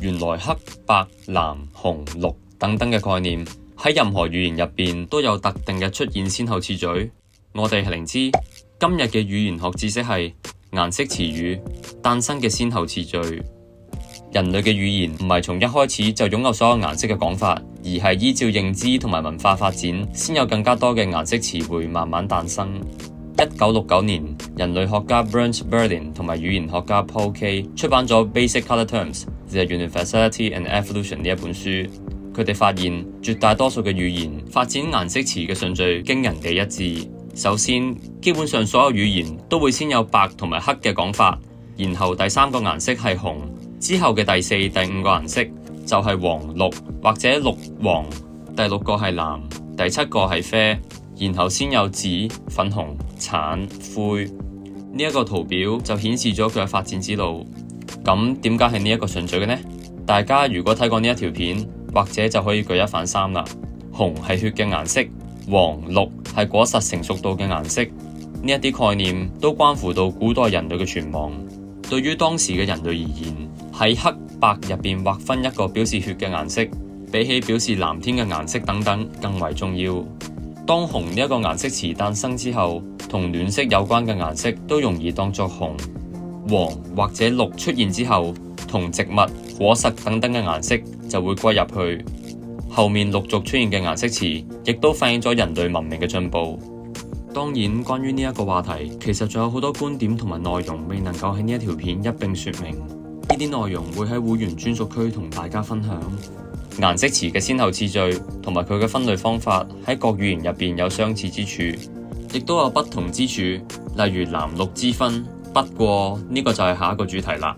原來黑、白、藍、紅、綠等等嘅概念喺任何語言入邊都有特定嘅出現先後次序。我哋係靈知，今日嘅語言學知識係顏色詞語誕生嘅先後次序。人類嘅語言唔係從一開始就擁有所有顏色嘅講法，而係依照認知同埋文化發展，先有更加多嘅顏色詞彙慢慢誕生。1969年，人類學家 Bernd Berlin 同埋語言學家 Paul Kay 出版咗《Basic Color Terms: The Universality and Evolution》呢一本書。佢哋發現絕大多數嘅語言發展顏色詞嘅順序驚人嘅一致。首先，基本上所有語言都會先有白同埋黑嘅講法，然後第三個顏色係紅，之後嘅第四、第五個顏色就係黃綠或者綠黃，第六個係藍，第七個係啡，然後先有紫、粉紅、橙、灰。呢一個圖表就顯示咗佢嘅發展之路。咁點解係呢一個順序嘅呢？大家如果睇過呢一條片，或者就可以舉一反三啦。紅係血嘅顏色，黃綠係果實成熟度嘅顏色。呢一啲概念都關乎到古代人類嘅存亡。對於當時嘅人類而言，喺黑白入邊劃分一個表示血嘅顏色，比起表示藍天嘅顏色等等更為重要。當紅呢一個顏色詞誕生之後，同暖色有關嘅顏色都容易當作紅。黃或者綠出現之後，同植物、果實等等嘅顏色就會歸入去。後面陸續出現嘅顏色詞，亦都反映咗人類文明嘅進步。當然，關於呢一個話題，其實仲有好多觀點同埋內容未能夠喺呢一條片一併說明。呢啲內容會喺會員專屬區同大家分享。顏色詞嘅先後次序同埋佢嘅分類方法喺各語言入邊有相似之處，亦都有不同之處，例如藍綠之分。不過呢個就係下一個主題啦。